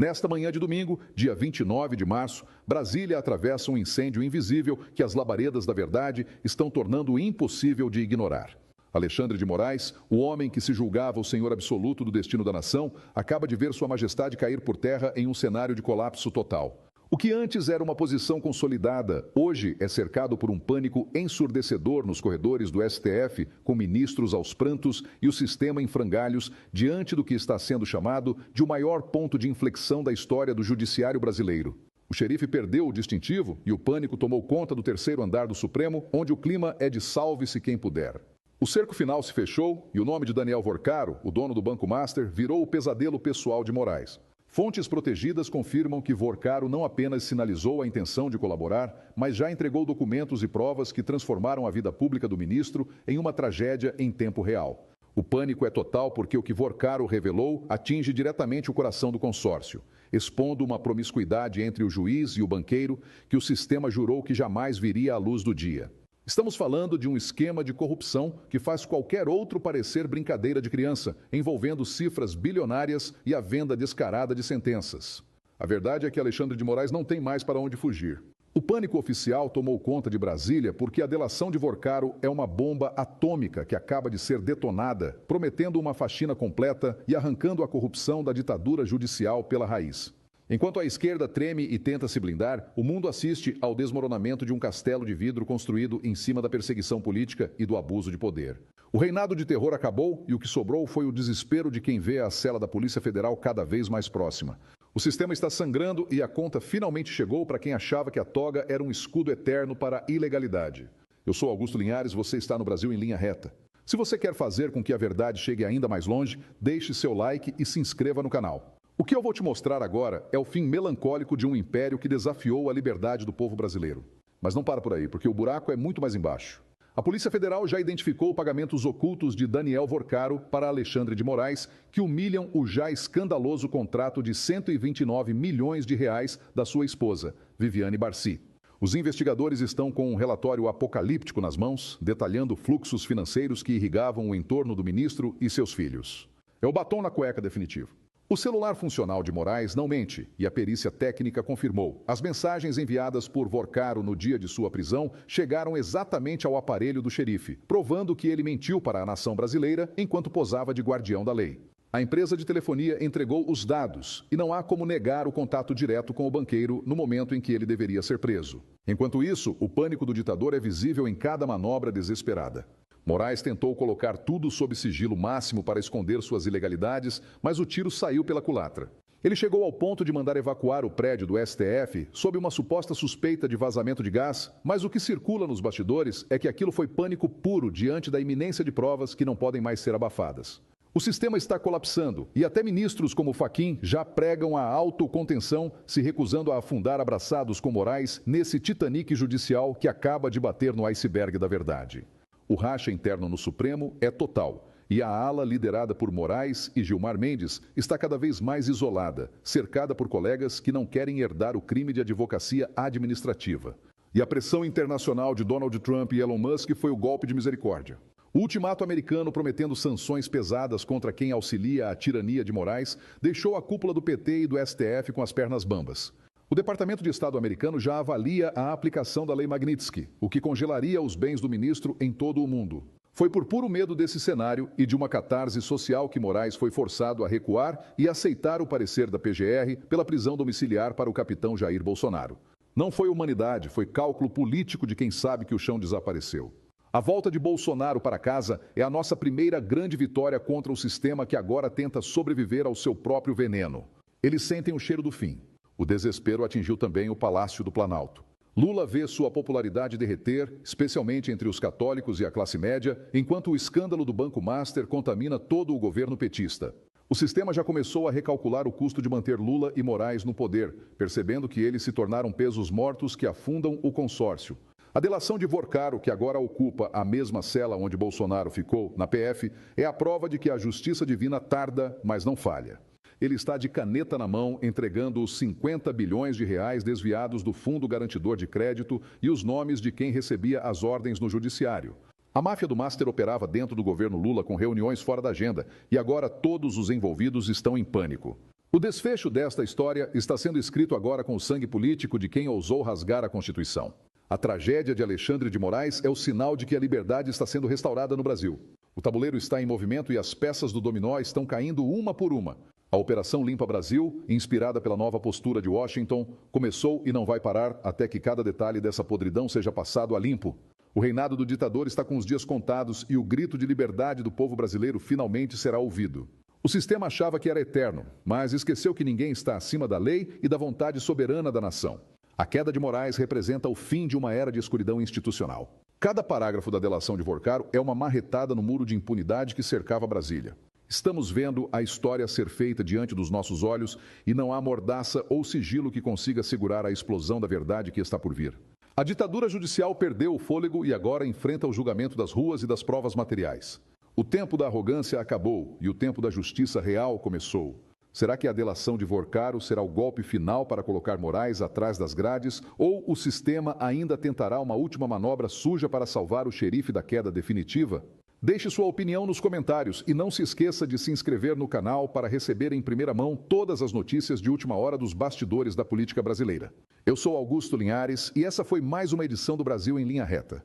Nesta manhã de domingo, dia 29 de março, Brasília atravessa um incêndio invisível que as labaredas da verdade estão tornando impossível de ignorar. Alexandre de Moraes, o homem que se julgava o senhor absoluto do destino da nação, acaba de ver Sua Majestade cair por terra em um cenário de colapso total. O que antes era uma posição consolidada, hoje é cercado por um pânico ensurdecedor nos corredores do STF, com ministros aos prantos e o sistema em frangalhos, diante do que está sendo chamado de o maior ponto de inflexão da história do judiciário brasileiro. O xerife perdeu o distintivo e o pânico tomou conta do terceiro andar do Supremo, onde o clima é de salve-se quem puder. O cerco final se fechou e o nome de Daniel Vorcaro, o dono do Banco Master, virou o pesadelo pessoal de Moraes. Fontes protegidas confirmam que Vorcaro não apenas sinalizou a intenção de colaborar, mas já entregou documentos e provas que transformaram a vida pública do ministro em uma tragédia em tempo real. O pânico é total porque o que Vorcaro revelou atinge diretamente o coração do consórcio, expondo uma promiscuidade entre o juiz e o banqueiro que o sistema jurou que jamais viria à luz do dia. Estamos falando de um esquema de corrupção que faz qualquer outro parecer brincadeira de criança, envolvendo cifras bilionárias e a venda descarada de sentenças. A verdade é que Alexandre de Moraes não tem mais para onde fugir. O pânico oficial tomou conta de Brasília porque a delação de Vorcaro é uma bomba atômica que acaba de ser detonada, prometendo uma faxina completa e arrancando a corrupção da ditadura judicial pela raiz. Enquanto a esquerda treme e tenta se blindar, o mundo assiste ao desmoronamento de um castelo de vidro construído em cima da perseguição política e do abuso de poder. O reinado de terror acabou e o que sobrou foi o desespero de quem vê a cela da Polícia Federal cada vez mais próxima. O sistema está sangrando e a conta finalmente chegou para quem achava que a toga era um escudo eterno para a ilegalidade. Eu sou Augusto Linhares, você está no Brasil em Linha Reta. Se você quer fazer com que a verdade chegue ainda mais longe, deixe seu like e se inscreva no canal. O que eu vou te mostrar agora é o fim melancólico de um império que desafiou a liberdade do povo brasileiro. Mas não para por aí, porque o buraco é muito mais embaixo. A Polícia Federal já identificou pagamentos ocultos de Daniel Vorcaro para Alexandre de Moraes, que humilham o já escandaloso contrato de 129 milhões de reais da sua esposa, Viviane Barci. Os investigadores estão com um relatório apocalíptico nas mãos, detalhando fluxos financeiros que irrigavam o entorno do ministro e seus filhos. É o batom na cueca definitivo. O celular funcional de Moraes não mente e a perícia técnica confirmou. As mensagens enviadas por Vorcaro no dia de sua prisão chegaram exatamente ao aparelho do xerife, provando que ele mentiu para a nação brasileira enquanto posava de guardião da lei. A empresa de telefonia entregou os dados e não há como negar o contato direto com o banqueiro no momento em que ele deveria ser preso. Enquanto isso, o pânico do ditador é visível em cada manobra desesperada. Moraes tentou colocar tudo sob sigilo máximo para esconder suas ilegalidades, mas o tiro saiu pela culatra. Ele chegou ao ponto de mandar evacuar o prédio do STF sob uma suposta suspeita de vazamento de gás, mas o que circula nos bastidores é que aquilo foi pânico puro diante da iminência de provas que não podem mais ser abafadas. O sistema está colapsando e até ministros como Fachin já pregam a autocontenção, se recusando a afundar abraçados com Moraes nesse Titanic judicial que acaba de bater no iceberg da verdade. O racha interno no Supremo é total e a ala liderada por Moraes e Gilmar Mendes está cada vez mais isolada, cercada por colegas que não querem herdar o crime de advocacia administrativa. E a pressão internacional de Donald Trump e Elon Musk foi o golpe de misericórdia. O ultimato americano prometendo sanções pesadas contra quem auxilia a tirania de Moraes deixou a cúpula do PT e do STF com as pernas bambas. O Departamento de Estado americano já avalia a aplicação da Lei Magnitsky, o que congelaria os bens do ministro em todo o mundo. Foi por puro medo desse cenário e de uma catarse social que Moraes foi forçado a recuar e aceitar o parecer da PGR pela prisão domiciliar para o capitão Jair Bolsonaro. Não foi humanidade, foi cálculo político de quem sabe que o chão desapareceu. A volta de Bolsonaro para casa é a nossa primeira grande vitória contra o sistema que agora tenta sobreviver ao seu próprio veneno. Eles sentem o cheiro do fim. O desespero atingiu também o Palácio do Planalto. Lula vê sua popularidade derreter, especialmente entre os católicos e a classe média, enquanto o escândalo do Banco Master contamina todo o governo petista. O sistema já começou a recalcular o custo de manter Lula e Moraes no poder, percebendo que eles se tornaram pesos mortos que afundam o consórcio. A delação de Vorcaro, que agora ocupa a mesma cela onde Bolsonaro ficou, na PF, é a prova de que a justiça divina tarda, mas não falha. Ele está de caneta na mão, entregando os 50 bilhões de reais desviados do Fundo Garantidor de Crédito e os nomes de quem recebia as ordens no judiciário. A máfia do Master operava dentro do governo Lula com reuniões fora da agenda e agora todos os envolvidos estão em pânico. O desfecho desta história está sendo escrito agora com o sangue político de quem ousou rasgar a Constituição. A tragédia de Alexandre de Moraes é o sinal de que a liberdade está sendo restaurada no Brasil. O tabuleiro está em movimento e as peças do dominó estão caindo uma por uma. A Operação Limpa Brasil, inspirada pela nova postura de Washington, começou e não vai parar até que cada detalhe dessa podridão seja passado a limpo. O reinado do ditador está com os dias contados e o grito de liberdade do povo brasileiro finalmente será ouvido. O sistema achava que era eterno, mas esqueceu que ninguém está acima da lei e da vontade soberana da nação. A queda de Moraes representa o fim de uma era de escuridão institucional. Cada parágrafo da delação de Vorcaro é uma marretada no muro de impunidade que cercava Brasília. Estamos vendo a história ser feita diante dos nossos olhos e não há mordaça ou sigilo que consiga segurar a explosão da verdade que está por vir. A ditadura judicial perdeu o fôlego e agora enfrenta o julgamento das ruas e das provas materiais. O tempo da arrogância acabou e o tempo da justiça real começou. Será que a delação de Vorcaro será o golpe final para colocar Moraes atrás das grades ou o sistema ainda tentará uma última manobra suja para salvar o xerife da queda definitiva? Deixe sua opinião nos comentários e não se esqueça de se inscrever no canal para receber em primeira mão todas as notícias de última hora dos bastidores da política brasileira. Eu sou Augusto Linhares e essa foi mais uma edição do Brasil em Linha Reta.